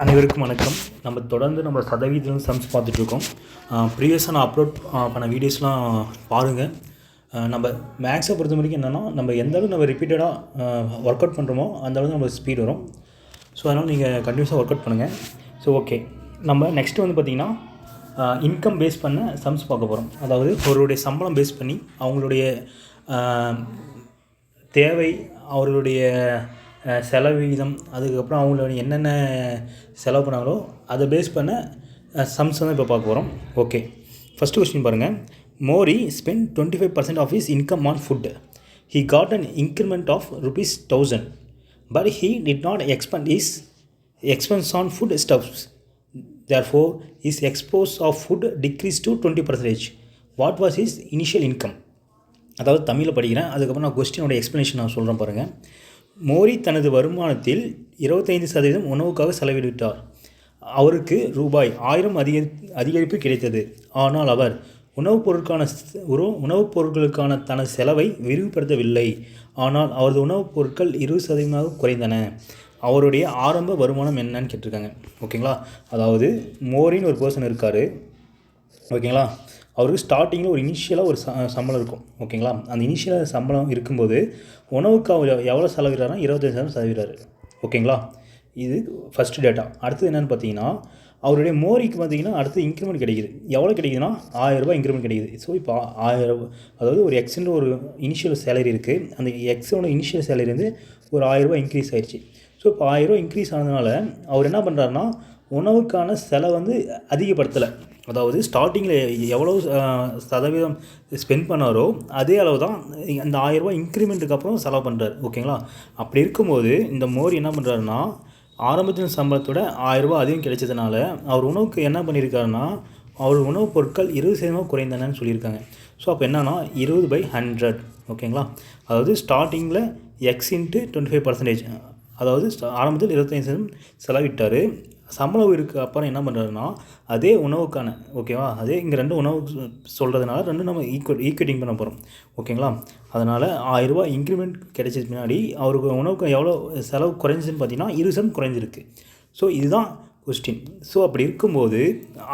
அனைவருக்கும் வணக்கம். நம்ம தொடர்ந்து நம்ம சதவீதம் சம்ஸ் பார்த்துட்ருக்கோம். ப்ரீவியஸாக நான் அப்லோட் பண்ண வீடியோஸ்லாம் பாருங்கள். நம்ம மேக்ஸை பொறுத்த வரைக்கும் என்னென்னா, நம்ம எந்த அளவுக்கு நம்ம ரிப்பீட்டடாக ஒர்க் அவுட் பண்ணுறோமோ அந்தளவுக்கு நம்ம ஸ்பீட் வரும். ஸோ அதனால் நீங்கள் கண்டினியூஸாக ஒர்க் அவுட் பண்ணுங்கள். ஸோ ஓகே, நம்ம நெக்ஸ்ட்டு வந்து பார்த்திங்கன்னா இன்கம் பேஸ் பண்ண சம்ஸ் பார்க்க போகிறோம். அதாவது ஒருவருடைய சம்பளம் பேஸ் பண்ணி அவங்களுடைய தேவை, அவர்களுடைய செலவீதம், அதுக்கப்புறம் அவங்களுடைய என்னென்ன செலவு பண்ணாங்களோ அதை பேஸ் பண்ண சம்ஸ் தான் இப்போ பார்க்க போகிறோம். ஓகே, ஃபஸ்ட்டு கொஸ்டின் பாருங்கள். Mori spend 25% of his income on food. He got an increment of ₹1000, but he did not expend his expense on food stuffs. Therefore his expense of food decrease to 20%. What was his initial income? அதாவது தமிழில் படிக்கிறேன், அதுக்கப்புறம் நான் கொஸ்டினோட explanation நான் சொல்கிறேன் பாருங்கள். மோரி தனது வருமானத்தில் 25% உணவுக்காக செலவிட்டார். அவருக்கு ₹1000 அதிகரிப்பு கிடைத்தது. ஆனால் அவர் உணவுப் பொருட்களுக்கான தனது செலவை விரிவுபடுத்தவில்லை. ஆனால் அவரது உணவுப் பொருட்கள் 20% குறைந்தன. அவருடைய ஆரம்ப வருமானம் என்னன்னு கேட்டிருக்காங்க. ஓகேங்களா, அதாவது மோரின்னு ஒரு பர்சன் இருக்கார். ஓகேங்களா, அவருக்கு ஸ்டார்டிங்கில் ஒரு இனிஷியலாக ஒரு சம்பளம் இருக்கும். ஓகேங்களா, அந்த இனிஷியலாக சம்பளம் இருக்கும்போது உணவுக்கு அவர் எவ்வளோ செலவிடுறாருனா 25% செலவிடுறாரு. ஓகேங்களா, இது ஃபஸ்ட்டு டேட்டா. அடுத்தது என்னென்னு பார்த்தீங்கன்னா, அவருடைய மோரிக்கு பார்த்தீங்கன்னா அடுத்து இன்க்ரிமெண்ட் கிடைக்குது. எவ்வளோ கிடைக்குதுன்னா ₹1000 இன்க்ரிமெண்ட் கிடைக்குது. ஸோ இப்போ 1000, அதாவது ஒரு எக்ஸ்ன்ற ஒரு இனிஷியல் சேலரி இருக்குது. அந்த எக்ஸோட இனிஷியல் சேலரி வந்து ஒரு ₹1000 இன்க்ரீஸ் ஆயிடுச்சு. ஸோ இப்போ ₹1000 இன்க்ரீஸ் ஆனதுனால அவர் என்ன பண்ணுறாருனா உணவுக்கான செலவு வந்து அதிகப்படுத்தலை. அதாவது ஸ்டார்டிங்கில் எவ்வளோ சதவீதம் ஸ்பெண்ட் பண்ணாரோ அதே அளவு தான் அந்த ₹1000 இன்க்ரிமெண்ட்டுக்கு அப்புறம் செலவு பண்ணுறாரு. ஓகேங்களா, அப்படி இருக்கும்போது இந்த மோரி என்ன பண்ணுறாருன்னா, ஆரம்பத்தில் சம்பளத்தோட ₹1000 அதிகம் கிடைச்சதுனால அவர் உணவுக்கு என்ன பண்ணியிருக்காருன்னா, அவர் உணவுப் பொருட்கள் 20% குறைந்தனன்னு சொல்லியிருக்காங்க. ஸோ அப்போ என்னன்னா 20/100. ஓகேங்களா, அதாவது ஸ்டார்டிங்கில் எக்ஸ் இன்ட்டு 25%, அதாவது ஆரம்பத்தில் 25% செலவிட்டார். சம்பளம் இருக்குது அப்புறம் என்ன பண்ணுறாருன்னா அதே உணவுக்கான, ஓகேவா, அதே இங்கே ரெண்டு உணவு சொல்கிறதுனால ரெண்டும் நம்ம ஈக்குவேட்டிங் பண்ண போகிறோம். ஓகேங்களா, அதனால் ₹1000 இன்க்ரிமெண்ட் கிடைச்சதுக்கு பின்னாடி அவருக்கு உணவுக்கு எவ்வளோ செலவு குறைஞ்சின்னு பார்த்தீங்கன்னா 20% குறைஞ்சிருக்கு. ஸோ இதுதான் கொஸ்டின். ஸோ அப்படி இருக்கும்போது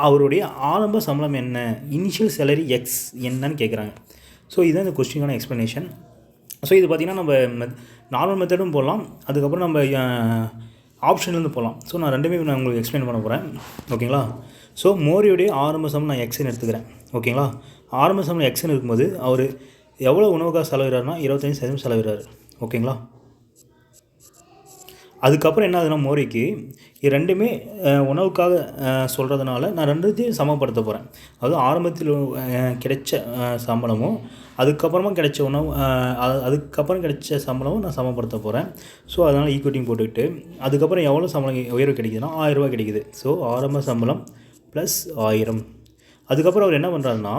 அவருடைய ஆரம்ப சம்பளம் என்ன, இனிஷியல் சேலரி எக்ஸ் என்னன்னு கேட்குறாங்க. ஸோ இதுதான் இந்த கொஸ்டினான எக்ஸ்ப்ளனேஷன். ஸோ இது பார்த்திங்கன்னா நம்ம நார்மல் மெத்தடும் போடலாம், அதுக்கப்புறம் நம்ம ஆப்ஷன்லேருந்து போகலாம். ஸோ நான் ரெண்டுமே நான் உங்களுக்கு எக்ஸ்பிளைன் பண்ண போகிறேன். ஓகேங்களா, ஸோ மோரியுடைய ஆரம்ப சம்பளம் நான் எக்ஸ்ன்னு எடுத்துக்கிறேன். ஓகேங்களா, ஆரம்ப சம்பளம் எக்ஸ்ன்னு இருக்கும்போது அவர் எவ்வளோ உணவுக்காக செலவிடுறாருனா 25% செலவிடுறாரு. ஓகேங்களா, அதுக்கப்புறம் என்ன ஆகுதுன்னா மோரிக்கு இது ரெண்டுமே உணவுக்காக சொல்கிறதுனால நான் ரெண்டுத்தையும் சமப்படுத்த போகிறேன். அதாவது ஆரம்பத்தில் கிடைச்ச சம்பளமும் அதுக்கப்புறமா கிடைச்ச உணவு, அதுக்கப்புறம் கிடைச்ச சம்பளமும் நான் சமப்படுத்த போகிறேன். ஸோ அதனால் ஈக்குவேட்டிங் போட்டுக்கிட்டு அதுக்கப்புறம் எவ்வளோ சம்பளம் உயர்வு கிடைக்குதுன்னா ₹1000 கிடைக்குது. ஸோ ஆரம்ப சம்பளம் ப்ளஸ் 1000. அதுக்கப்புறம் அவர் என்ன பண்ணுறாருன்னா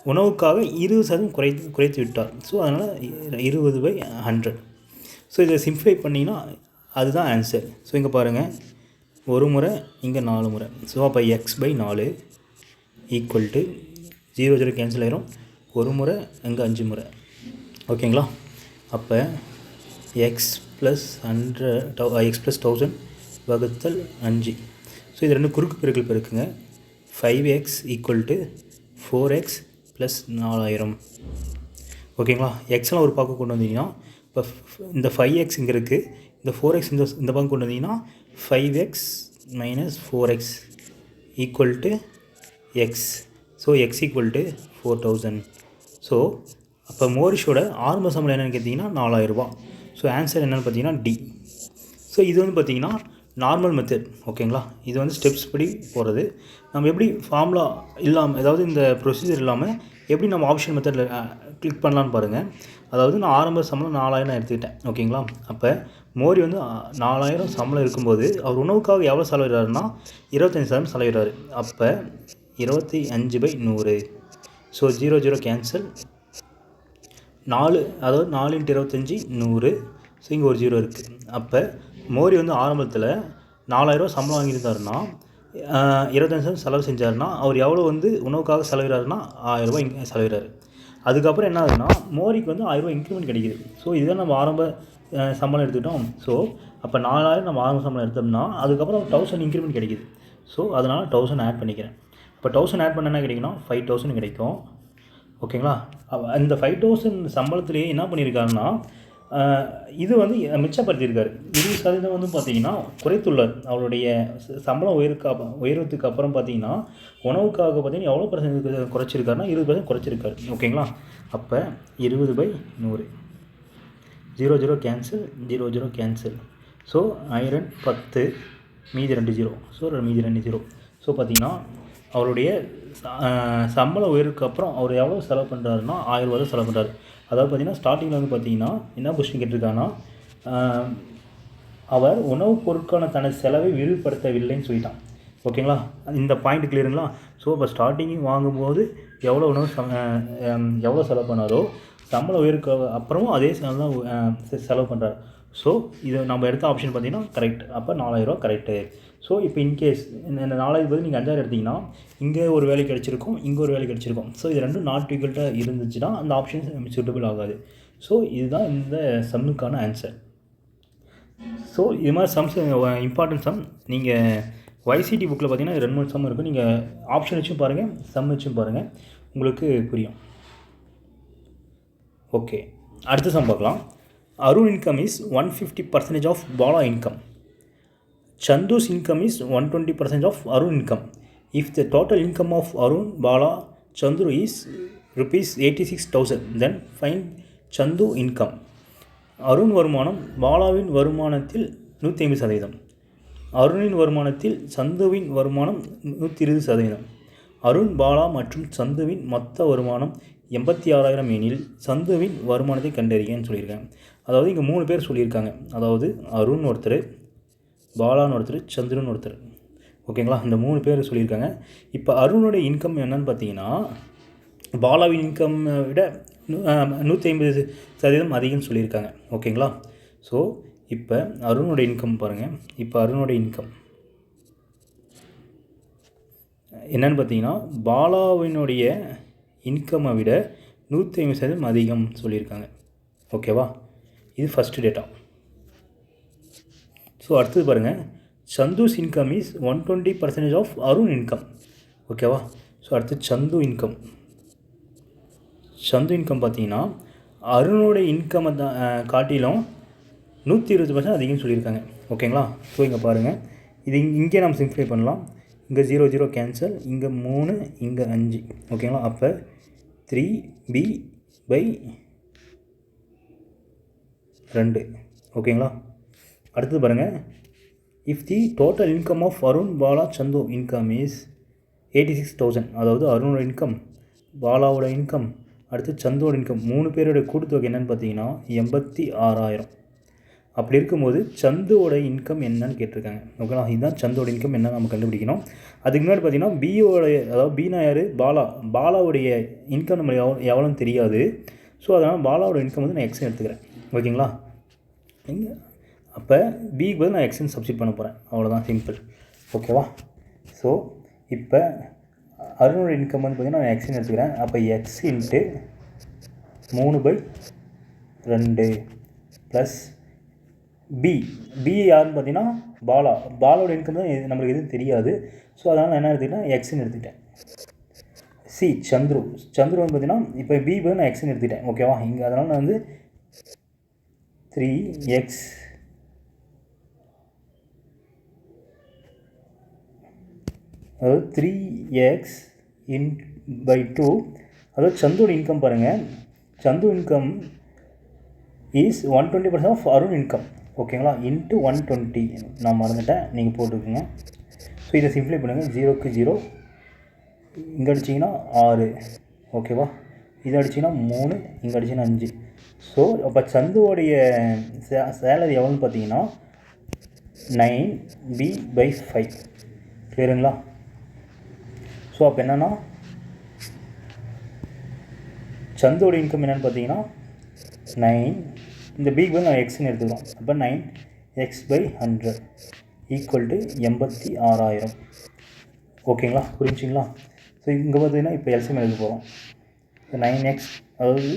உணவுக்காக 20% குறைத்து விட்டார். ஸோ அதனால் 20/100. ஸோ இதை சிம்ப்ளிஃபை பண்ணிங்கன்னா அதுதான் ஆன்சர். ஸோ இங்கே பாருங்கள், ஒரு முறை இங்கே 4 முறை. ஸோ அப்போ x/4 ஈக்குவல் டு 0 கேன்சல் ஆயிரும். ஒரு முறை இங்கே 5 முறை. ஓகேங்களா, அப்போ எக்ஸ் ப்ளஸ் 1000 வகுத்தல் 5. ஸோ இது ரெண்டு குறுக்கு பெருக்கல் பெருக்குங்க. 5x equal to 4x plus 4000. ஓகேங்களா, எக்ஸ்லாம் ஒரு பக்கம் கொண்டு வந்தீங்கன்னா இப்போ இந்த 5x இங்கே இருக்குது, இந்த 4x இந்த பக்கம் கொண்டு வந்தீங்கன்னா 5x minus 4x equal to X. So X equal to 4000. So அப்போ மோரிஷோட ஆரம்ப சம்பளம் என்னென்னு கேட்டிங்கன்னா ₹4000. ஸோ ஆன்சர் என்னென்னு பார்த்தீங்கன்னா டி. ஸோ இது வந்து பார்த்திங்கன்னா நார்மல் மெத்தட். ஓகேங்களா, இது வந்து ஸ்டெப்ஸ் படி போகிறது. நம்ம எப்படி ஃபார்முலா இல்லாமல், அதாவது இந்த ப்ரொசீஜர் இல்லாமல் எப்படி நம்ம ஆப்ஷன் மெத்தடில் கிளிக் பண்ணலான்னு பாருங்கள். அதாவது நான் ஆரம்ப சம்பளம் 4000 எடுத்துக்கிட்டேன். ஓகேங்களா, அப்போ மோரி வந்து 4000 சம்பளம் இருக்கும்போது அவர் உணவுக்காக எவ்வளோ செலவிடுறாருன்னா 25% செலவிடுறாரு. அப்போ 25/100. So 0 cancel. 4, அதாவது 4 × 25 100. ஸோ இங்கே ஒரு 0 இருக்குது. அப்போ மோரி வந்து ஆரம்பத்தில் ₹4000 சம்பளம் வாங்கியிருந்தாருன்னா 25% செலவு செஞ்சாருன்னா அவர் எவ்வளோ வந்து உணவுக்காக செலவிடுறாருன்னா ₹1000 இங்கே செலவிடுறாரு. அதுக்கப்புறம் என்ன ஆகுதுன்னா மோரிக்கு வந்து ₹1000 இன்க்ரிமெண்ட் கிடைக்கிது. ஸோ இதுதான் நம்ம ஆரம்ப சம்பளம் எடுத்துக்கிட்டோம். ஸோ அப்போ 4000 நம்ம ஆரம்ப சம்பளம் எடுத்தோம்னா அதுக்கப்புறம் 1000 இன்க்ரிமெண்ட் கிடைக்குது. ஸோ அதனால் 1000 ஆட் பண்ணிக்கிறேன். இப்போ 1000 ஆட் பண்ண என்ன கிடைக்குன்னா 5000 கிடைக்கும். ஓகேங்களா? அந்த 5000 சம்பளத்திலேயே என்ன பண்ணியிருக்காருன்னா இது வந்து மிச்சப்படுத்தியிருக்காரு. 20% வந்து பார்த்திங்கன்னா குறைத்துள்ளார். அவருடைய சம்பளம் உயர்வதுக்கு அப்புறம் பார்த்திங்கன்னா உணவுக்காக பார்த்திங்கன்னா எவ்வளோ % குறைச்சிருக்காருன்னா 20% குறைச்சிருக்காரு. ஓகேங்களா? அப்போ 20/100 0 கேன்சல் 0 கேன்சல். ஸோ 1000 10 மீதி 2 0. ஸோ மீதி 2 0. ஸோ பார்த்திங்கன்னா அவருடைய சம்பள உயர்வுக்கு அப்புறம் அவர் எவ்வளோ செலவு பண்ணுறாருன்னா 1000 ரூபா செலவு பண்ணுறாரு. அதாவது பார்த்திங்கன்னா ஸ்டார்டிங்கில் வந்து பார்த்திங்கன்னா என்ன கொஸ்டின் கேட்டிருக்காங்கன்னா அவர் உணவுப் பொருட்கான தனது செலவை விரிவுபடுத்தவில்லைன்னு சொல்லிட்டான். ஓகேங்களா? இந்த பாயிண்ட் கிளியருங்களா? ஸோ இப்போ ஸ்டார்டிங் வாங்கும்போது எவ்வளோ எவ்வளோ செலவு பண்ணாரோ சம்பள உயர்வுக்கு அப்புறமும் அதே செலவு பண்ணுறாரு. ஸோ இது நம்ம எடுத்த ஆப்ஷன் பார்த்திங்கன்னா கரெக்ட். அப்போ 4000 ரூபா கரெக்டு. ஸோ இப்போ இன்கேஸ் இந்த 4000 பதில் நீங்கள் 5000 எடுத்திங்கன்னா இங்கே ஒரு வேலை கிடச்சிருக்கும், இங்கே ஒரு வேலை கிடச்சிருக்கும். ஸோ இது ரெண்டும் நாட் ஈக்குவல்ட்டாக இருந்துச்சுன்னா அந்த ஆப்ஷன் சூட்டபிள் ஆகாது. ஸோ இதுதான் இந்த சம்முக்கான ஆன்சர். ஸோ இது மாதிரி சம்ஸ் இம்பார்ட்டன்ட் சம் நீங்கள் YCT புக்கில் பார்த்தீங்கன்னா 2-3 சம் இருக்கும். நீங்கள் ஆப்ஷன் வச்சும் பாருங்கள், சம் வச்சும் பாருங்கள், உங்களுக்கு புரியும். ஓகே, அடுத்த சம் பார்க்கலாம். Arun income is 150% of Bala income. Chandu's income is 120% of Arun income. If the total income of Arun, Bala, Chandu is rupees 86,000, then find Chandu income. Arun வருமானம் பாலாவின் வருமானத்தில் 150%. அருணின் வருமானத்தில் சந்துவின் வருமானம் 120%. அருண், பாலா மற்றும் சந்துவின் மொத்த வருமானம் 86,000 எனில் சந்துவின் வருமானத்தை கண்டறியன்னு சொல்லியிருக்காங்க. அதாவது இங்கே 3 பேர் சொல்லியிருக்காங்க. அதாவது அருண் ஒருத்தர், பாலான்னு ஒருத்தர், சந்துருன்னு ஒருத்தர். ஓகேங்களா? இந்த 3 பேர் சொல்லியிருக்காங்க. இப்போ அருணுடைய இன்கம் என்னன்னு பார்த்தீங்கன்னா பாலாவின் இன்கம் விட 150% அதிகம்னு சொல்லியிருக்காங்க. ஓகேங்களா? ஸோ இப்போ அருணோட இன்கம் பாருங்கள். இப்போ அருணோட இன்கம் என்னென்னு பார்த்தீங்கன்னா பாலாவினுடைய இன்கம்மை விட 150% அதிகம் சொல்லியிருக்காங்க. ஓகேவா? இது ஃபஸ்ட்டு டேட்டா. ஸோ அடுத்தது பாருங்கள், Chandu's income is 120% of Arun income. ஓகேவா? ஸோ அடுத்து சந்து இன்கம். சந்து இன்கம் பார்த்தீங்கன்னா அருணோடைய இன்கம் காட்டிலும் 120% அதிகம்னு சொல்லியிருக்காங்க. ஓகேங்களா? ஸோ இங்கே பாருங்கள், இது இங்கே நம்ம சிம்ப்ளிஃபை பண்ணலாம். இங்கே 0 கேன்சல், இங்கே 3, இங்கே 5. ஓகேங்களா? அப்போ 3b/2. ஓகேங்களா? அடுத்தது பாருங்கள், if the total income of Arun, Bala, Chandu income is 86,000. அதாவது அருணோட இன்கம், பாலாவோட இன்கம், அடுத்து சந்துவோட இன்கம் 3 பேரோட கூட்டுத்தொகை என்னென்னு பார்த்தீங்கன்னா 86,000. அப்படி இருக்கும்போது சந்துவோட இன்கம் என்னன்னு கேட்டிருக்காங்க. ஓகேங்களா? இதுதான் சந்துவோட இன்கம் என்ன நம்ம கண்டுபிடிக்கணும். அதுக்கு முன்னாடி பார்த்தீங்கன்னா பியோடைய, அதாவது பீனா யார், பாலாவுடைய இன்கம் நம்ம எவ்வளோன்னு தெரியாது. ஸோ அதனால் பாலாவோட இன்கம் வந்து நான் எக்ஸ்ன்னு எடுத்துக்கிறேன். ஓகேங்களா? அப்போ பிக்கு பதில் நான் எக்ஸ்ன்னு சப்ஸ்டிட் பண்ண போகிறேன். அவ்வளோதான், சிம்பிள். ஓகேவா? ஸோ இப்போ அருணோட இன்கம் வந்து பார்த்திங்கன்னா நான் எக்ஸ்ன்னு எடுத்துக்கிறேன். அப்போ எக்ஸ் இன்ட்டு 3/2 ப்ளஸ் பி யாருன்னு பார்த்தீங்கன்னா பாலாவோட இன்கம் தான் நம்மளுக்கு எதுவும் தெரியாது. ஸோ அதனால் நான் என்ன எடுத்துக்கிட்டேன், எக்ஸ்ன்னு எடுத்துக்கிட்டேன். சி சந்துரு வந்து பார்த்தீங்கன்னா இப்போ பி பதில் நான் எக்ஸ்ன்னு எடுத்துக்கிட்டேன். ஓகேவா? இங்கே அதனால் நான் வந்து 3x அதாவது 3x/2. அதாவது சந்தோட இன்கம் பாருங்கள், Chandu income is 120% of Arun income. ஓகேங்களா? இன்ட்டு 120 நான் மறந்துட்டேன், நீங்கள் போட்டுக்கோங்க. ஸோ இதை சிம்ப்ளை பண்ணுங்கள். 0க்கு 0, இங்கே அடிச்சிங்கன்னா 6. ஓகேவா? இதை அடிச்சிங்கன்னா 3, இங்கே அடிச்சிங்கன்னா 5. ஸோ அப்போ சந்துவோடைய சேலரி எவ்வளோன்னு பார்த்தீங்கன்னா 9b/5. கிளியருங்களா? ஸோ அப்போ என்னென்னா சந்தோட இன்கம் என்னென்னு பார்த்தீங்கன்னா 9, இந்த பிக்கு வந்து நான் எக்ஸ்ன்னு எடுத்துக்கிறோம். அப்போ 9x/100 ஈக்குவல் டு 86,000. ஓகேங்களா? புரிஞ்சுங்களா? ஸோ இங்கே பார்த்தீங்கன்னா இப்போ எல்சிஎம் எழுத போகிறோம். 9x அதாவது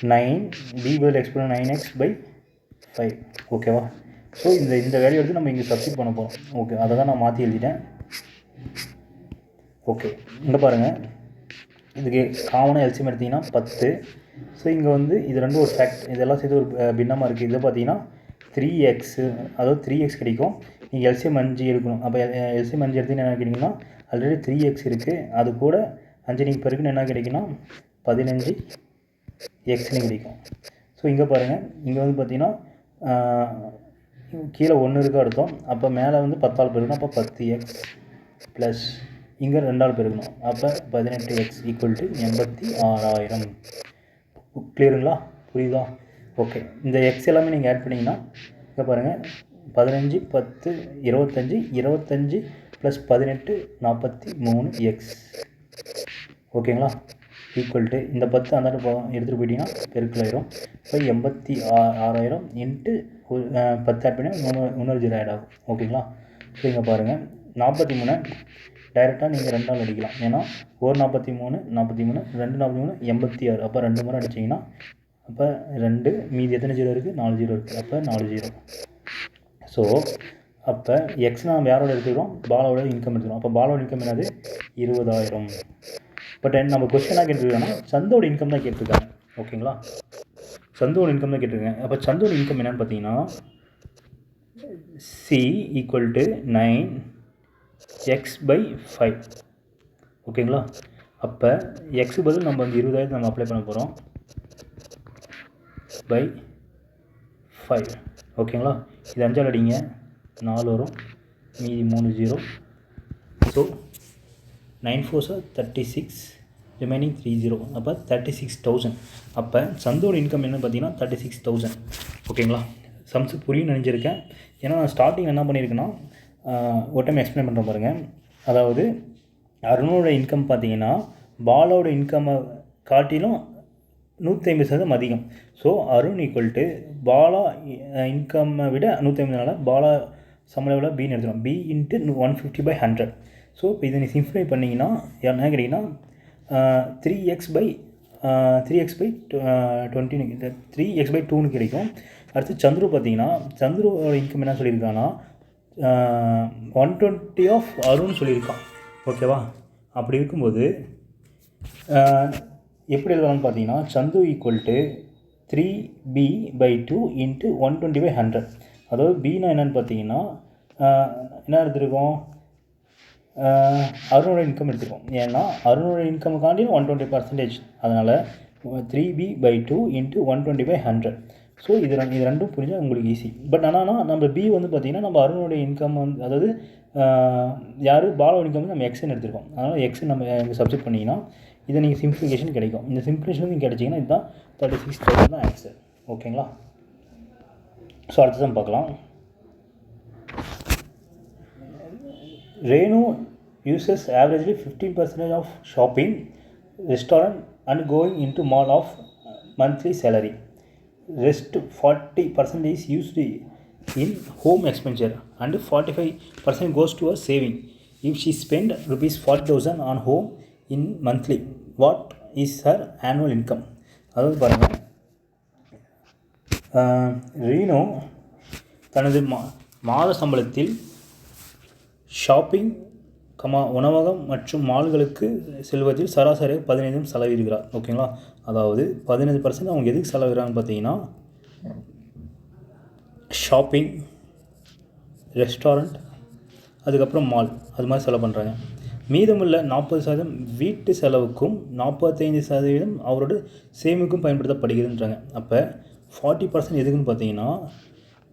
9 b பதில் x பண்ண 9x/5 ஓகேவா. ஸோ இந்த வேல்யூ எடுத்து நம்ம இங்கே சப்ஸ்டிட் பண்ண போகிறோம். ஓகே, அதை தான் நான் மாற்றி எழுதிட்டேன். ஓகே, இங்கே பாருங்கள், இதுக்கு காமனாக எல்சிஎம் எடுத்திங்கன்னா 10. ஸோ இங்கே வந்து இது ரெண்டும் ஒரு ஃபேக்ட், இதெல்லாம் சேர்த்து ஒரு பின்னமாக இருக்குது. இதை பார்த்தீங்கன்னா 3x, அதாவது 3x கிடைக்கும். நீங்கள் எல்சிஎம் 5 எடுக்கணும். அப்போ எல்சிஎம் 5 எடுத்தீங்கன்னா என்ன கிடைக்குன்னா ஆல்ரெடி 3x இருக்குது, அது கூட 5 நீங்கள் பெருக்குன்னு என்ன கிடைக்குன்னா 15xன்னு கிடைக்கும். ஸோ இங்கே பாருங்கள், இங்கே வந்து பார்த்தீங்கன்னா கீழே 1 இருக்குது அர்த்தம். அப்போ மேலே வந்து 10 பெருக்கணும். அப்போ 10x ப்ளஸ் இங்கே 2 பெருக்கணும். அப்போ 18x = 86,000. கிளியருங்களா, புரியுதா? ஓகே, இந்த எக்ஸ் எல்லாமே நீங்கள் ஆட் பண்ணிங்கன்னா இங்கே பாருங்கள், 15 10 25 25 ப்ளஸ் 18 43x. ஓகேங்களா, ஈக்குவல் டு இந்த 10 அந்த எடுத்துகிட்டு போயிட்டீங்கன்னா பெருக்கலாயிரும். இப்போ 86,000 இன்ட்டு 10 ஆட் பண்ணி இன்னொரு 0 ஆட் ஆகும். ஓகேங்களா. ஸோ இங்கே பாருங்கள், 43 டைரெக்டாக நீங்கள் 2 அடிக்கலாம். ஏன்னா ஒரு 43 43 2 43 86. அப்போ 2 முறை அடிச்சிங்கன்னா அப்போ 2 மீதி எத்தனை 0 இருக்குது? 4 0 இருக்குது. அப்போ 4 0. ஸோ அப்போ எக்ஸ் நம்ம யாரோட எடுத்துக்கிறோம்? பாலாவோட இன்கம் எடுத்துக்கிறோம். அப்போ பாலாவோட இன்கம் என்னது? 20,000. பட் நம்ம கொஸ்டினாக கேட்டுருக்காங்கன்னா சந்தோட இன்கம் தான் கேட்டிருக்காங்க. ஓகேங்களா, சந்தோட இன்கம் தான் கேட்டிருக்காங்க. அப்போ சந்தோட இன்கம் என்னென்னு பார்த்தீங்கன்னா C = 9x/5. ஓகேங்களா. அப்போ எக்ஸு பதில் நம்ம வந்து 20,000 நம்ம அப்ளை பண்ண போகிறோம் by 5. ஓகேங்களா. இது 5 அடிங்க, 4 வரும், மீதி 3 0. So 9 4s 36, remaining 3 0. அப்போ 36,000. அப்போ சந்தோட இன்கம் என்னன்னு பார்த்தீங்கன்னா 36,000. ஓகேங்களா. சம்ஸ் புரியும் நினைஞ்சிருக்கேன். ஏன்னா நான் ஸ்டார்டிங் என்ன பண்ணியிருக்கேன்னா ஒரு டைம் எக்ஸ்பிளைன் பண்ணுற பாருங்கள். அதாவது அருணோட இன்கம் பார்த்தீங்கன்னா பாலாவோட இன்கம்மை காட்டிலும் 150% அதிகம். ஸோ அருண் = பாலா இன்கம்மை விட 150. பாலா சம்பளம் பின்னு எடுத்துடும். B × 150/100. ஸோ இப்போ இதை நீ சிம்ப்ளிஃபை பண்ணிங்கன்னா என்ன கிடைக்குன்னா 3x/20 3x/2 கிடைக்கும். அடுத்து சந்துரு பார்த்தீங்கன்னா சந்துருவோட இன்கம் என்ன சொல்லியிருக்காங்கன்னா 120 ஆஃப் அருண் சொல்லியிருக்கான். ஓகேவா. அப்படி இருக்கும்போது எப்படி எழுதலாம்னு பார்த்தீங்கன்னா சந்து = 3b/2 × 120/100. அதாவது பின்னா என்னென்னு பார்த்தீங்கன்னா என்ன எடுத்துருக்கோம்? அருணோட இன்கம் எடுத்துருக்கோம். ஏன்னா அருணோட இன்கம்முக்காண்டி 120%. அதனால் 3b/2 × 120/100. ஸோ இது ரெண்டும் புரிஞ்சால் உங்களுக்கு ஈஸி. பட் ஆனால் நம்ம பி வந்து பார்த்திங்கன்னா நம்ம அருணோட இன்கம் வந்து, அதாவது யார் பாலாவோட இன்கம் வந்து நம்ம எக்ஸ்ன்னு எடுத்துருக்கோம். அதனால் எக்ஸ் நம்ம இங்கே சப்ஸ்டிட் பண்ணிங்கன்னா இதை நீங்கள் சிம்ப்ளிஃபிகேஷன் கிடைக்கும். இந்த சிம்ப்ளிஃபிகேஷன் நீங்கள் கிடைச்சிங்கன்னா இதுதான் 36,000 தான் ஆன்சர். ஓகேங்களா. ஸோ அடுத்து தான் பார்க்கலாம். Renu uses averagely 15% of shopping, restaurant and going into mall of monthly salary. Rest 40% is used in home expenditure and 45% goes to her saving. If she spend rupees 40,000 on home in monthly, what is her annual income? அதாவது பாருங்கள், Reno தனது மாத சம்பளத்தில் shopping, உணவகம் மற்றும் மால்களுக்கு செல்வதில் சராசரியாக 15% செலவிடுகிறார். ஓகேங்களா. அதாவது 15% அவங்க எதுக்கு செலவிடுறாங்கன்னு பார்த்தீங்கன்னா ஷாப்பிங், ரெஸ்டாரண்ட், அதுக்கப்புறம் மால், அது மாதிரி செலவு பண்ணுறாங்க. மீதமுள்ள 40% வீட்டு செலவுக்கும் 45% அவரோட சேமிப்புக்கும் பயன்படுத்தப்படுகிறதுன்றாங்க. அப்போ 40% எதுக்குன்னு பார்த்தீங்கன்னா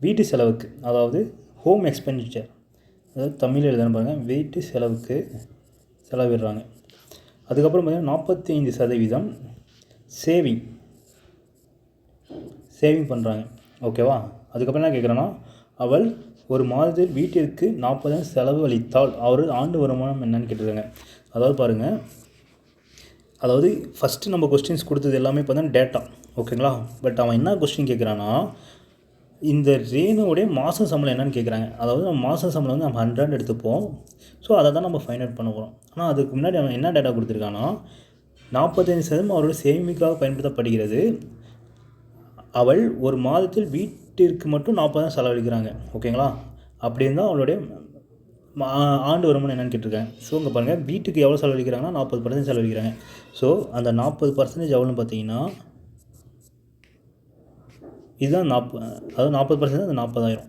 வீட்டு செலவுக்கு, அதாவது ஹோம் எக்ஸ்பெண்டிச்சர், அதாவது தமிழில் எழுதுன்னு பாருங்கள், வீட்டு செலவுக்கு செலவிடுறாங்க. அதுக்கப்புறம் பார்த்திங்கன்னா 45% சேவிங் பண்ணுறாங்க. ஓகேவா. அதுக்கப்புறம் என்ன கேட்குறேன்னா, அவள் ஒரு மாதத்தில் வீட்டிற்கு 40,000 செலவு அளித்தால் அவரது ஆண்டு வருமானம் என்னன்னு கேட்டிருக்காங்க. அதாவது பாருங்கள், அதாவது ஃபஸ்ட்டு நம்ம கொஸ்டின்ஸ் கொடுத்தது எல்லாமே பார்த்தீங்கன்னா டேட்டா. ஓகேங்களா. பட் அவன் என்ன கொஸ்டின் கேட்குறான்னா இந்த ரேனுடைய மாத சம்பளம் என்னென்னு கேட்குறாங்க. அதாவது நம்ம மாத சம்பளம் வந்து நம்ம 100 எடுத்துப்போம். ஸோ அதை தான் நம்ம ஃபைண்ட் அவுட் பண்ண போகிறோம். ஆனால் அதுக்கு முன்னாடி அவன் என்ன டேட்டா கொடுத்துருக்கான்னா 45% அவரோட சேமிக்காக பயன்படுத்தப்படுகிறது. அவள் ஒரு மாதத்தில் வீட்டிற்கு மட்டும் 40,000 செலவழிக்கிறாங்க. ஓகேங்களா? அப்படி இருந்தால் அவளுடைய ஆண்டு வருமானம் என்னென்னு கேட்டிருக்காங்க. ஸோ இங்கே பாருங்கள், வீட்டுக்கு எவ்வளோ செலவழிக்கிறாங்கன்னா 40% செலவழிக்கிறாங்க. ஸோ அந்த 40% எவ்வளோன்னு பார்த்தீங்கன்னா இதுதான் அதாவது 40% அந்த 40,000.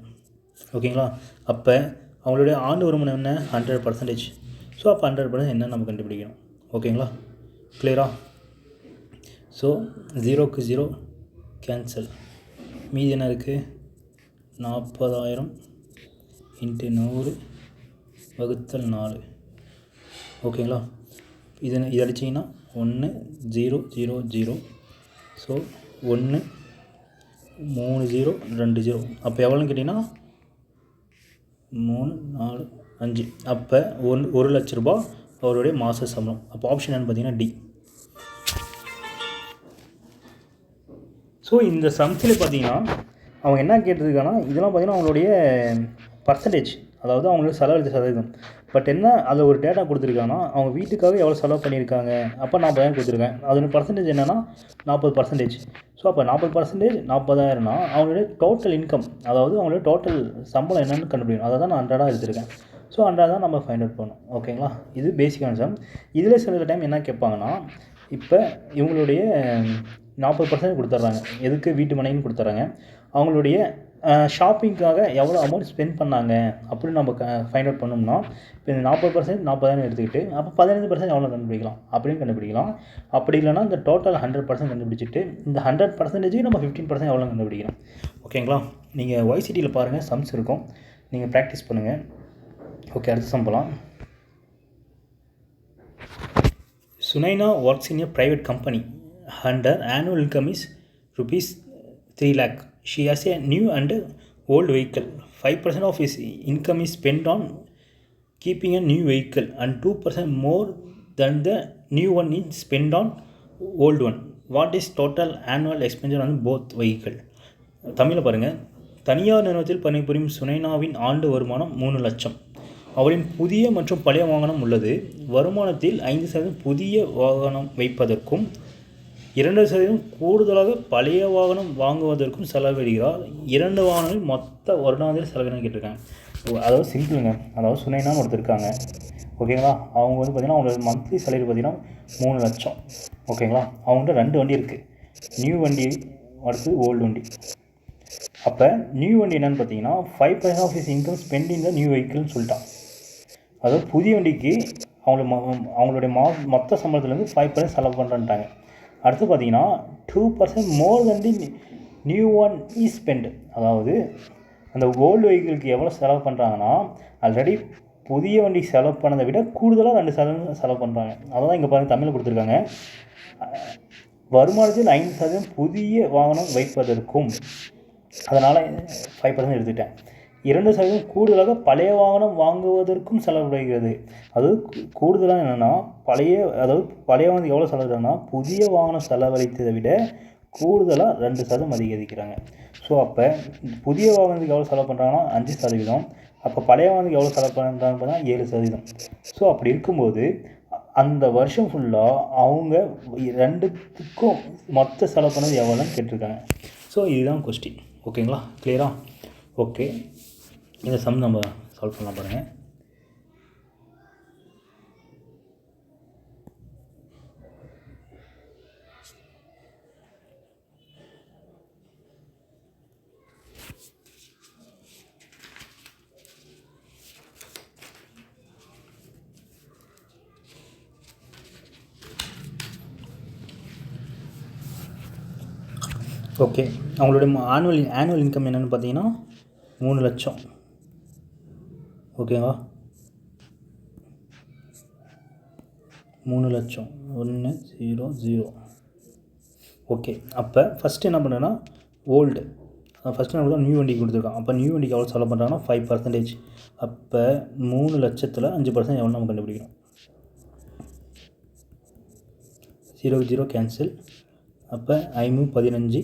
ஓகேங்களா? அப்போ அவங்களுடைய ஆண்டு வருமானம் என்ன? 100%. ஸோ அப்போ 100% என்னன்னு நம்ம கண்டுபிடிக்கணும். ஓகேங்களா? கிளியரா? ஸோ 0க்கு 0 கேன்சல். மீதி என்ன இருக்குது? 40,000 × 100 / 4. ஓகேங்களா? இது அடிச்சிங்கன்னா 1 0 0 0. ஸோ 1 3 0 2 0. அப்போ எவ்வளோன்னு கேட்டிங்கன்னா 3 4 5. அப்போ 1,00,000 ரூபாய் அவருடைய மாத சம்பளம். அப்போ ஆப்ஷன் என்னன்னு பார்த்தீங்கன்னா டி. ஸோ இந்த சம்ஸில் பார்த்தீங்கன்னா அவங்க என்ன கேட்டிருக்காங்கன்னா இதெல்லாம் பார்த்தீங்கன்னா அவங்களுடைய பர்சன்டேஜ், அதாவது அவங்களுடைய செலவழித்த சதவீதம். பட் என்ன அதில் ஒரு டேட்டா கொடுத்துருக்காங்கன்னா அவங்க வீட்டுக்காக எவ்வளோ செலவு பண்ணியிருக்காங்க. அப்போ 40,000 கொடுத்துருக்கேன். அதோட பர்சன்டேஜ் என்னென்னா 40%. ஸோ அப்போ 40% 40,000னா அவங்களுடைய டோட்டல் இன்கம், அதாவது அவங்களுடைய டோட்டல் சம்பளம் என்னென்னு கண்டுபிடிக்கணும். அதை தான் நான் 100 எடுத்திருக்கேன். ஸோ 100 தான் நம்ம ஃபைண்ட் அவுட் பண்ணணும். ஓகேங்களா? இது பேசிக்கான சம். இதில் சில டைம் என்ன கேட்பாங்கன்னா, இப்போ இவங்களுடைய 40% கொடுத்துட்றாங்க. எதுக்கு? வீட்டு மனைன்னு கொடுத்துட்றாங்க. அவங்களுடைய ஷாப்பிங்காக எவ்வளோ அமௌண்ட் ஸ்பெண்ட் பண்ணாங்க அப்படின்னு நம்ம ஃபைண்ட் அவுட் பண்ணோம்னா, இப்போ இந்த 40% 40,000 எடுத்துக்கிட்டு அப்போ 15% எவ்வளோ கண்டுபிடிக்கலாம் அப்படின்னு கண்டுபிடிக்கலாம். அப்படி இல்லைனா இந்த டோட்டல் 100% கண்டுபிடிச்சிட்டு இந்த 100%க்கு நம்ம 15% எவ்வளோ கண்டுபிடிக்கலாம். ஓகேங்களா? நீங்கள் YCTயில் பாருங்கள், சம்ஸ் இருக்கும், நீங்கள் ப்ராக்டிஸ் பண்ணுங்கள். ஓகே, அடுத்த சம் போகலாம். Sunaina works in a private company and her annual income is rupees 3 lakh. She has a new and old vehicle. 5% of his income is spent on keeping a new vehicle and 2% more than the new one is spent on old one. What is total annual expenditure on both vehicle? தமிழில் பாருங்கள். தனியார் நிறுவனத்தில் பணிபுரியும் சுனைனாவின் ஆண்டு வருமானம் 3 லட்சம். அவரின் புதிய மற்றும் பழைய வாகனம் உள்ளது. வருமானத்தில் 5% புதிய வாகனம் வைப்பதற்கும் 2% கூடுதலாக பழைய வாகனம் வாங்குவதற்கும் செலவிடுகிறார். 2 வாகனங்களில் மொத்த வருடாந்திர செலவினம் கேட்டிருக்காங்க. அதாவது சிம்பிளுங்க. அதாவது சுனைனான்னு ஒருத்தர் இருக்காங்க. ஓகேங்களா? அவங்க வந்து பார்த்திங்கன்னா அவங்களோட மந்த்லி சேலரி பார்த்திங்கன்னா 3 லட்சம். ஓகேங்களா? அவங்கள்ட்ட 2 வண்டி இருக்குது. நியூ வண்டி, அடுத்து ஓல்டு வண்டி. அப்போ நியூ வண்டி என்னென்னு பார்த்தீங்கன்னா 5% of his income spend in the new வெஹிக்கிள்னு சொல்லிட்டான். அதாவது புதிய வண்டிக்கு அவங்களுடைய மொத்த சம்பளத்துலேருந்து 5% செலவு பண்ணுறேன்ட்டாங்க. அடுத்து பார்த்தீங்கன்னா 2% மோர் தென் தி நியூ ஒன் இஸ் ஸ்பெண்ட். அதாவது அந்த ஓல்டு வெஹிக்கிளுக்கு எவ்வளோ செலவு பண்ணுறாங்கன்னா ஆல்ரெடி புதிய வண்டி செலவு பண்ணதை விட கூடுதலாக 2% செலவு பண்ணுறாங்க. அதான் இங்கே பாருங்கள், தமிழில் கொடுத்துருக்காங்க. வருமானத்தில் 5% புதிய வாகனம் வைப்பதற்கும், அதனால் 5% எடுத்துக்கிட்டேன். 2% கூடுதலாக பழைய வாகனம் வாங்குவதற்கும் செலவழிகிறது. அதாவது கூடுதலாக என்னென்னா அதாவது பழைய வாகனம் எவ்வளோ செலவிடுறாங்கன்னா புதிய வாகனம் செலவழித்ததை விட கூடுதலாக 2% அதிகரிக்கிறாங்க. ஸோ அப்போ புதிய வாகனத்துக்கு எவ்வளோ செலவு பண்ணுறாங்கன்னா 5%. அப்போ பழைய வாகனத்துக்கு எவ்வளோ செலவு பண்ணுறாங்கன்னு பார்த்தா 7%. ஸோ அப்படி இருக்கும்போது அந்த வருஷம் ஃபுல்லாக அவங்க 2த்துக்கும் மொத்த செலவு பண்ணது எவ்வளோன்னு கேட்டிருக்காங்க. ஸோ இதுதான் கொஸ்டின். ஓகேங்களா? கிளியரா? ஓகே, இந்த சம் நம்ம சால்வ் பண்ணலாம் பாருங்கள். ஓகே, அவங்களுடைய ஆனுவல் இன்கம் என்னென்னு பார்த்தீங்கன்னா 3 லட்சம். ஓகேவா? 3 லட்சம் 1 0 0. ஓகே, அப்போ ஃபஸ்ட்டு என்ன பண்ணுறேன்னா ஓல்டு ஃபஸ்ட்டு என்ன பண்ணுறோம், நியூ வண்டிக்கு கொடுத்துருக்கான். அப்போ நியூ வண்டிக்கு எவ்வளோ செலவு பண்ணுறாங்கன்னா 5%. அப்போ 3 லட்சத்தில் 5% எவ்வளோ நம்ம கண்டுபிடிக்கணும். 0 0 கேன்சல். அப்போ 5 15.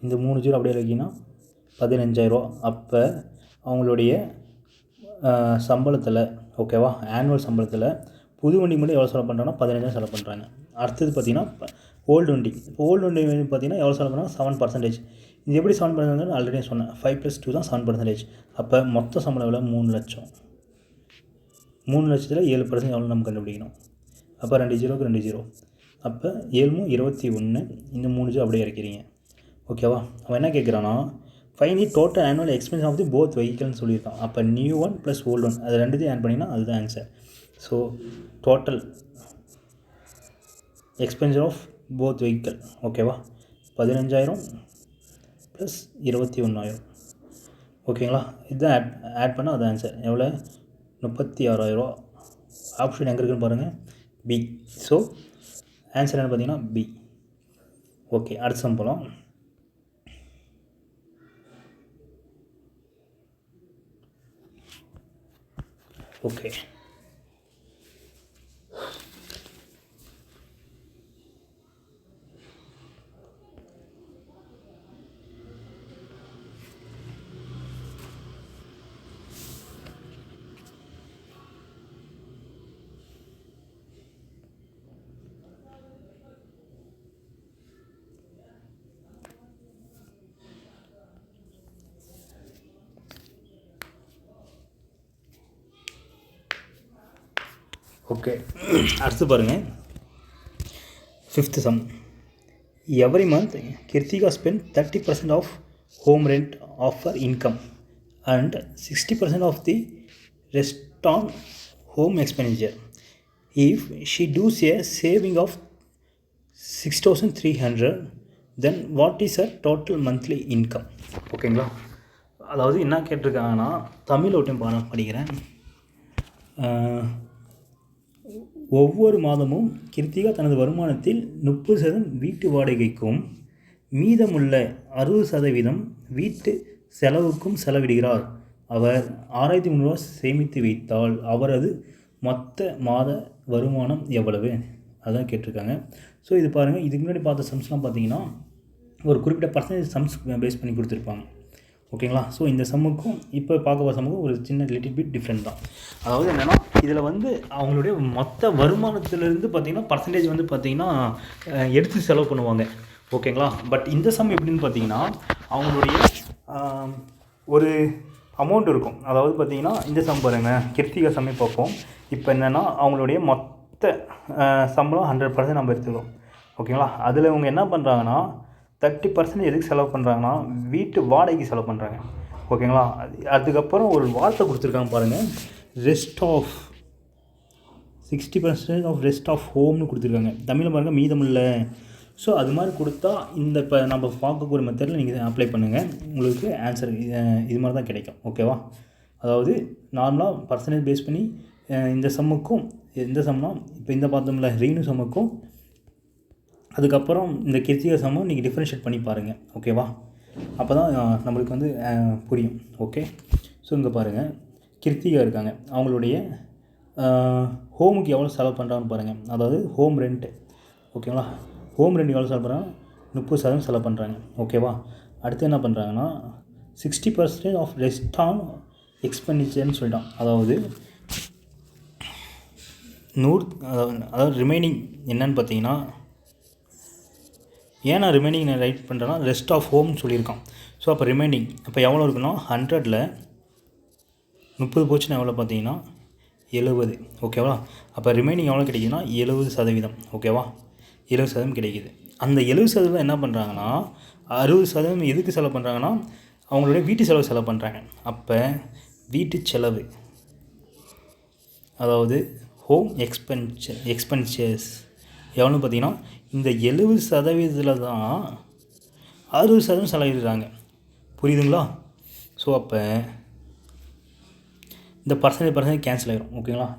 இந்த 3 0 அப்படியே வைக்கிங்கன்னா 15,000. அப்போ அவங்களுடைய சம்பளத்தில், ஓகேவா, ஆனுவல் சம்பளத்தில் புது வண்டி மட்டும் எவ்வளோ செலவு பண்ணுறாங்கன்னா 15,000 செலவு பண்ணுறாங்க. அடுத்தது பார்த்திங்கன்னா ஓல்டு இப்போ ஓல்டு பார்த்தீங்கன்னா எவ்வளோ செலவு பண்ணால் 7%. இது எப்படி 7% ஆல்ரெடி சொன்னேன். 5+2 தான் 7%. அப்போ மொத்த சம்பளம் எவ்வளோ? 3 லட்சம். 3 லட்சத்தில் 7% எவ்வளோ நம்ம கண்டுபிடிக்கணும். அப்போ 2 ஜீரோக்கு 2 ஜீரோ, அப்போ 7 21, இந்த 3 ஜீரோ அப்படியே இறக்கிறீங்க. ஓகேவா? அவன் என்ன கேட்குறான்னா find the total annual expense of the both வெஹிக்கல்னு சொல்லியிருக்கான். அப்போ new one plus old one அது ரெண்டுத்தையும் ஆட் பண்ணிங்கன்னா அதுதான் answer. So total expenses of both vehicle, ஓகேவா, 15,000 ப்ளஸ் 21,000. ஓகேங்களா? இதுதான் ஆட் பண்ணால் அது ஆன்சர் எவ்வளோ? 36,000. ஆப்ஷன் எங்கே இருக்குன்னு பாருங்கள், பி. ஸோ ஆன்சர் என்ன பார்த்தீங்கன்னா பி. ஓகே, அடுத்த சம்பளம். ஓகே, ஓகே, அடுத்து பாருங்கள், 5th sum. Every month Kirtika spend 30% of home rent of her income and 60% of the rest on home expenditure. If she does a saving of 6,300, then what is her total monthly income? ஓகேங்களா? அதாவது என்ன கேட்டிருக்காங்கன்னா தமிழ் ஓட்டம் படிக்கிறேன். ஒவ்வொரு மாதமும் கிருத்திகா தனது வருமானத்தில் 30% வீட்டு வாடகைக்கும் மீதமுள்ள 60% வீட்டு செலவுக்கும் செலவிடுகிறார். அவர் 6,300 ரூபா சேமித்து வைத்தால் அவரது மொத்த மாத வருமானம் எவ்வளவு? அதான் கேட்டிருக்காங்க. ஸோ இது பாருங்கள், இதுக்கு முன்னாடி பார்த்த சம்ஸ்லாம் பார்த்தீங்கன்னா ஒரு குறிப்பிட்ட பர்சன்டேஜ் சம்ஸ் பேஸ் பண்ணி கொடுத்துருப்பாங்க. ஓகேங்களா? ஸோ இந்த சம்முக்கும் இப்போ பார்க்க போகிற சம்முக்கும் ஒரு சின்ன லிட்டில் பிட் டிஃப்ரெண்ட் தான். அதாவது என்னென்னா இதில் அவங்களுடைய மொத்த வருமானத்திலேருந்து பார்த்திங்கன்னா பர்சன்டேஜ் பார்த்திங்கன்னா எடுத்து செலவு பண்ணுவாங்க. ஓகேங்களா? பட் இந்த சம் எப்படின்னு பார்த்தீங்கன்னா அவங்களுடைய ஒரு அமௌண்ட் இருக்கும். அதாவது பார்த்திங்கன்னா இந்த சம் பாருங்கள், கிருத்திகா சம்மே பார்ப்போம். இப்போ என்னென்னா அவங்களுடைய மொத்த சம்பளம் 100% நம்ம எடுத்துக்கிறோம். ஓகேங்களா? அதில் இவங்க என்ன பண்ணுறாங்கன்னா 30% எதுக்கு செலவு பண்ணுறாங்கன்னா வீட்டு வாடகைக்கு செலவு பண்ணுறாங்க. ஓகேங்களா? அதுக்கப்புறம் ஒரு வார்த்தை கொடுத்துருக்காங்க பாருங்கள், rest of 60% of rest of ஹோம்னு கொடுத்துருக்காங்க. தமிழில் பாருங்கள் மீதமில்லை. ஸோ அது மாதிரி கொடுத்தா இந்த இப்போ நம்ம பார்க்கக்கூடிய மெத்தடில் நீங்கள் அப்ளை பண்ணுங்கள், உங்களுக்கு ஆன்சர் இது மாதிரி தான் கிடைக்கும். ஓகேவா? அதாவது நார்மலாக பர்சன்டேஜ் பேஸ் பண்ணி இந்த சம்முக்கும் இந்த சம்னா இப்போ இந்த பார்த்தோம்ல ரீனு சம்முக்கும் அதுக்கப்புறம் இந்த கிருத்திகா சம்மும் நீங்கள் டிஃப்ரென்ஷியேட் பண்ணி பாருங்கள். ஓகேவா? அப்போ தான் நம்மளுக்கு புரியும். ஓகே, ஸோ இங்கே பாருங்கள், கிருத்திகா இருக்காங்க, அவங்களுடைய ஹோமுக்கு எவ்வளோ செலவு பண்ணுறாங்கன்னு பாருங்கள். அதாவது ஹோம் ரெண்ட்டு. ஓகேங்களா? ஹோம் ரெண்ட் எவ்வளோ செலவு பண்ணுறாங்க? 30% செலவு பண்ணுறாங்க. ஓகேவா? அடுத்து என்ன பண்ணுறாங்கன்னா 60% ஆஃப் ரெஸ்ட் ஆன் எக்ஸ்பெண்டிச்சர்னு சொல்லிட்டான். அதாவது அதாவது ரிமைனிங் என்னன்னு பார்த்தீங்கன்னா, ஏன் நான் ரிமைனிங் நான் ரைட் பண்ணுறேன்னா ரெஸ்ட் ஆஃப் ஹோம்னு சொல்லியிருக்கான். ஸோ அப்போ ரிமைனிங் அப்போ எவ்வளோ இருக்குன்னா 100ல் 30 போச்சுன்னா எவ்வளோ பார்த்தீங்கன்னா 70. ஓகேவா? அப்போ ரிமைனிங் எவ்வளோ கிடைக்குதுன்னா 70%. ஓகேவா? 70% கிடைக்கிது. அந்த 70% என்ன பண்ணுறாங்கன்னா 60% எதுக்கு செலவு பண்ணுறாங்கன்னா அவங்களுடைய வீட்டு செலவு செலவு பண்ணுறாங்க. அப்போ வீட்டு செலவு அதாவது ஹோம் எக்ஸ்பென்சர்ஸ் எவ்வளோன்னு பார்த்தீங்கன்னா இந்த 70% தான் 60% செலவிடுறாங்க. புரியுதுங்களா? ஸோ அப்போ இந்த பர்சன்டேஜ் கேன்சல் ஆகிடும். ஓகேங்களா?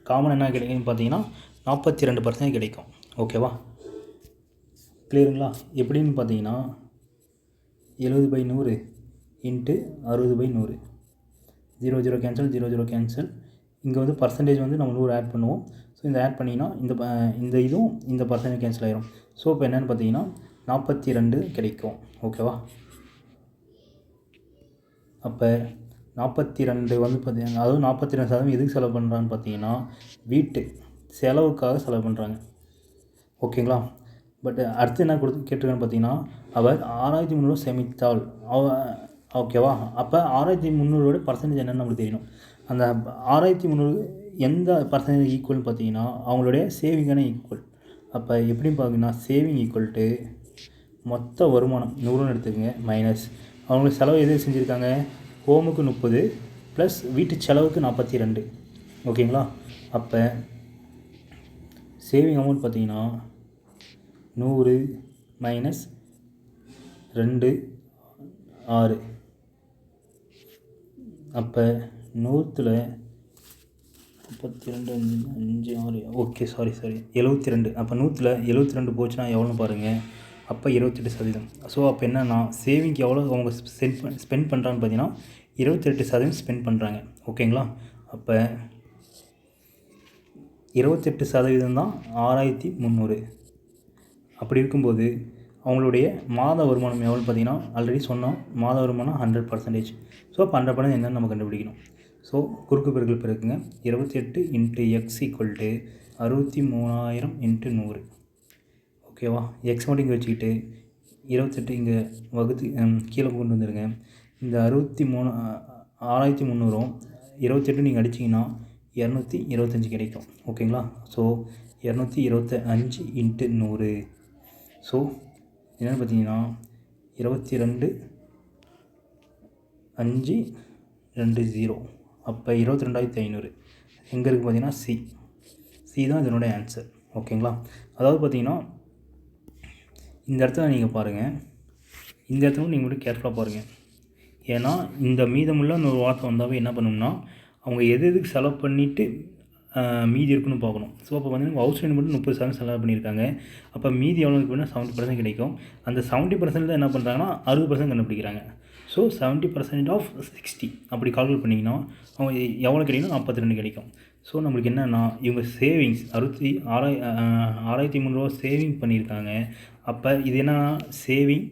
காமன் என்ன கிடைக்குன்னு பார்த்தீங்கன்னா 42% கிடைக்கும். ஓகேவா? கிளியருங்களா? எப்படின்னு பார்த்தீங்கன்னா 70/100 இன்ட்டு 60/100, 0 கேன்சல் 0 கேன்சல். இங்கே பர்சன்டேஜ் நம்ம 100 ஆட் பண்ணுவோம். ஸோ இந்த ஆட் பண்ணிங்கன்னா இந்த இதுவும் இந்த பர்சன்டேஜ் கேன்சல் ஆகிரும். ஸோ இப்போ என்னென்னு பார்த்தீங்கன்னா 42 கிடைக்கும். ஓகேவா? அப்போ 42 பார்த்தீங்கன்னா அதுவும் 42% எதுக்கு செலவு பண்ணுறான்னு பார்த்தீங்கன்னா வீட்டு செலவுக்காக செலவு பண்ணுறாங்க. ஓகேங்களா? பட் அடுத்து என்ன கேட்டிருக்கான்னு பார்த்தீங்கன்னா, அவர் 6300 சேமித்தால் ஓகேவா? அப்போ 6300 பர்சன்டேஜ் என்னென்னு நம்மளுக்கு தெரியணும். அந்த 6300 எந்த பர்சன்டேஜ் ஈக்குவல்னு பார்த்தீங்கன்னா, அவங்களுடைய சேவிங்கான ஈக்குவல். அப்போ எப்படின்னு பார்த்தீங்கன்னா, சேவிங் ஈக்குவல் டு மொத்த வருமானம் 100ன்னு எடுத்துக்கோங்க, மைனஸ் அவங்களுக்கு செலவு எது செஞ்சுருக்காங்க, ஹோமுக்கு 30 ப்ளஸ் வீட்டு செலவுக்கு 42. ஓகேங்களா? அப்போ சேவிங் அமௌண்ட் பார்த்தீங்கன்னா 100 மைனஸ் 2 6. அப்போ 100ல் 32 5 6 ஓகே சாரி 72. அப்போ 100ல் 72 போச்சுன்னா எவ்வளோன்னு பாருங்கள். அப்போ 28%. ஸோ அப்போ என்னென்னா சேவிங்க்கு எவ்வளோ அவங்க ஸ்பெண்ட் பண்ணுறான்னு பார்த்தீங்கன்னா 28% ஸ்பெண்ட் பண்ணுறாங்க. ஓகேங்களா? அப்போ 28% தான் 6300. அப்படி இருக்கும்போது அவங்களுடைய மாத வருமானம் எவ்வளோன்னு பார்த்தீங்கன்னா, ஆல்ரெடி சொன்னோம், மாத வருமானம் 100%. ஸோ அப்போ 100% என்னென்னு நம்ம கண்டுபிடிக்கணும். ஸோ குறுக்கு பெருக்கல் பெருக்குங்க. 28 × x = 63000 × 100. ஓகேவா? எக்ஸ் மட்டும் இங்கே வச்சுக்கிட்டு 28 இங்கே வகுத்து கீழே கொண்டு வந்துடுங்க. இந்த 6300 28 நீங்கள் அடிச்சிங்கன்னா 225 கிடைக்கும். ஓகேங்களா? ஸோ 225 × 100. ஸோ என்னென்னு பார்த்தீங்கன்னா 22 5 20. அப்போ 22500 எங்கே இருக்குது பார்த்தீங்கன்னா சி தான் இதனுடைய ஆன்சர். ஓகேங்களா? அதாவது பார்த்தீங்கன்னா இந்த இடத்துல நீங்கள் பாருங்கள், இந்த இடத்துல நீங்கள் மட்டும் கேர்ஃபுல்லாக பாருங்கள். ஏன்னா இந்த மீதமுள்ள ஒரு வார்த்தை வந்தாவே என்ன பண்ணணும்னா, அவங்க எதுக்கு செலவு பண்ணிவிட்டு மீதி இருக்குன்னு பார்க்கணும். ஸோ அப்போ பார்த்தீங்கன்னா ஹவுஸ் ரெண்ட் மட்டும் 30% செலவு பண்ணியிருக்காங்க. அப்போ மீதி எவ்வளோ இருக்குன்னா 70% கிடைக்கும். அந்த 70% தான் என்ன பண்ணுறாங்கன்னா 60% கண்டுபிடிக்கிறாங்க. ஸோ 70% ஆஃப் 60 அப்படி கால்குலேட் பண்ணிங்கன்னா அவங்க எவ்வளோ கிடைக்குன்னா 42 கிடைக்கும். ஸோ நம்மளுக்கு என்னென்னா இவங்க சேவிங்ஸ் 6300 சேவிங் பண்ணியிருக்காங்க. அப்போ இது என்னென்னா சேவிங்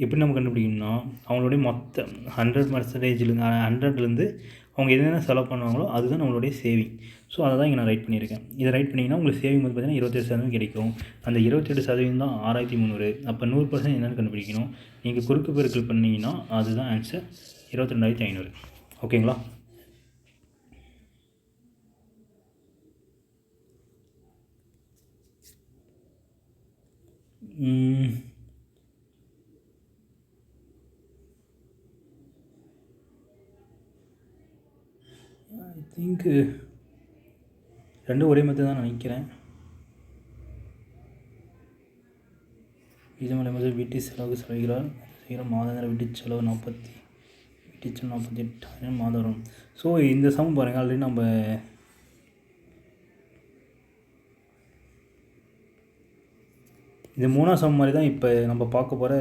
எப்படி நம்ம கண்டுபிடிக்கணும்னா, அவங்களுடைய மொத்த 100%லேருந்து அவங்க என்னென்ன செலவு பண்ணுவாங்களோ அதுதான் நம்மளுடைய சேவிங். ஸோ அதை தான் இங்கே நான் ரைட் பண்ணியிருக்கேன். இதை ரைட் பண்ணிங்கன்னா உங்களுக்கு சேவிங் வந்து பார்த்தீங்கன்னா 28% கிடைக்கும். அந்த 28% தான் 6300. அப்போ 100% என்னென்னு கண்டுபிடிக்கணும். நீங்கள் குறுக்கு பெருக்கல் பண்ணிங்கன்னா அதுதான் ஆன்சர் 22500. ஓகேங்களா? ஐ திங்க் ரெண்டும் ஒரே மாதிரி தான் நினைக்கிறேன். இது மூலமாக வீட்டு செலவுக்கு செலவுகிறார் மாதாந்திர வீட்டு செலவு 48,000 மாதம் வரும். ஸோ இந்த சமம் பாருங்கள், ஆல்ரெடி நம்ம இது 3ஆவது சமம் மாதிரி தான் இப்போ நம்ம பார்க்க போகிற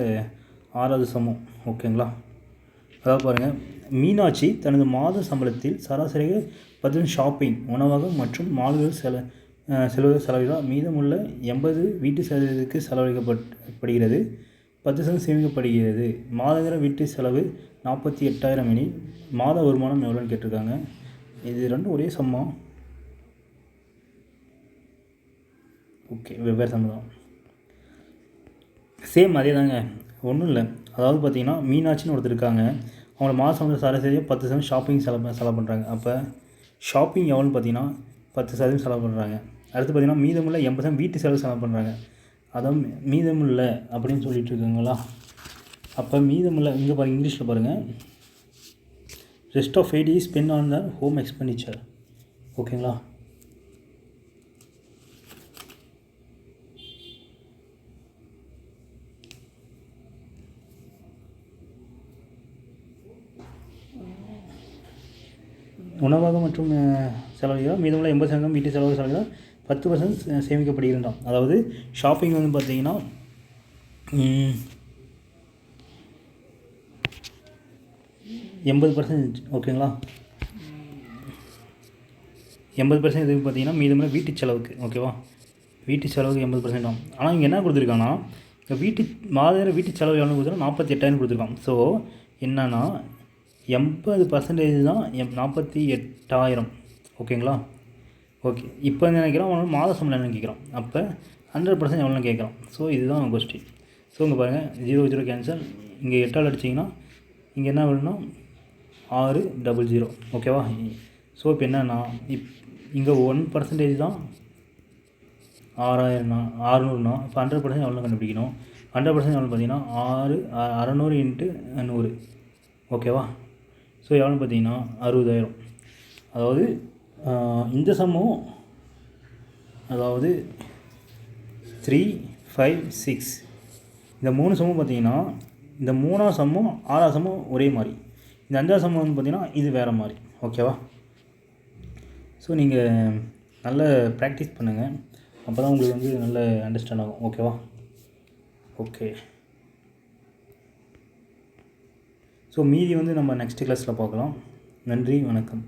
6வது சமம். ஓகேங்களா? அதாவது பாருங்கள், மீனாட்சி தனது மாத சம்பளத்தில் சராசரியாக 10% ஷாப்பிங், உணவகம் மற்றும் மால்கள் செலவிடால் மீதமுள்ள 80 வீட்டு செலவுக்கு செலவழிக்கப்படுகிறது. 10% சேமிக்கப்படுகிறது. மாதாந்திர வீட்டு செலவு 48,000 எனில் மாத வருமானம் எவ்வளோன்னு கேட்டிருக்காங்க. இது ரெண்டும் ஒரே சம்மா? ஓகே, வெவ்வேறு சம்மம் தான். சேம் அதே தாங்க, ஒன்றும் இல்லை. அதாவது பார்த்திங்கன்னா மீனாட்சின்னு ஒருத்தர் இருக்காங்க. அவங்கள மாதம் வந்து சராசரியாக 10% ஷாப்பிங் செலவு பண்ணுறாங்க. அப்போ ஷாப்பிங் எவ்வளோன்னு பார்த்தீங்கன்னா 10% செலவு பண்ணுறாங்க. அடுத்து பார்த்திங்கன்னா மீதமுள்ள 80% வீட்டு செலவு பண்ணுறாங்க. அதான் மீதமுள்ள அப்படின்னு சொல்லிட்டு இருக்காங்களா. அப்போ மீதமுள்ள இங்கே பாருங்கள், இங்கிலீஷில் பாருங்கள், rest of 8 is spend on the home expenditure. ஓகேங்களா? உணவகம் மற்றும் செலவுகள் மீதமுள்ள 80% வீட்டு செலவு செலவுகள் 10% சேமிக்கப்படுகின்றோம். அதாவது ஷாப்பிங் வந்து பார்த்திங்கன்னா 80%. ஓகேங்களா? 80% எதுக்கு பார்த்தீங்கன்னா மீதமுள்ள வீட்டு செலவுக்கு. ஓகேவா? வீட்டு செலவுக்கு 80% தான். ஆனால் இங்கே என்ன கொடுத்துருக்காங்கன்னா, இப்போ மாதாந்திர வீட்டு செலவு எவ்வளோ கொடுத்துருக்கோம், 48,000 கொடுத்துருக்கோம். ஸோ என்னன்னா 80% தான் 48,000. ஓகேங்களா? ஓகே, இப்போ என்ன நினைக்கிறோம், அவன் மாத சம்பளம் என்னன்னு கேட்குறான். அப்போ 100% எவ்வளோன்னு கேட்குறான். ஸோ இதுதான் கொஸ்டின். ஸோ இங்கே பாருங்கள், 0 0 கேன்சல். இங்கே 8ஆல் அடிச்சிங்கன்னா இங்கே என்ன வேணும்னா 600. ஓகேவா? ஸோ இப்போ என்னென்னா இங்கே 1% தான் 600னா இப்போ 100% எவ்வளோ கண்டுபிடிக்கணும். 100% எவ்வளோ பார்த்தீங்கன்னா 600 × 100. ஓகேவா? ஸோ எவ்வளோன்னு பார்த்தீங்கன்னா 60,000. அதாவது இந்த சம்மும், அதாவது 3 5 6 இந்த 3 சம்மும் பார்த்தீங்கன்னா இந்த 3ஆம் சம்மும் 6ஆம் சம்மும் ஒரே மாதிரி. இந்த 5ஆம் சம்மும் வந்து பார்த்திங்கன்னா இது வேறு மாதிரி. ஓகேவா? ஸோ நீங்கள் நல்ல ப்ராக்டிஸ் பண்ணுங்கள். அப்போ தான் உங்களுக்கு வந்து நல்ல அண்டர்ஸ்டாண்ட் ஆகும். ஓகேவா? ஓகே. ஸோ மீதி வந்து நம்ம நெக்ஸ்ட் கிளாஸில் பார்க்கலாம். நன்றி, வணக்கம்.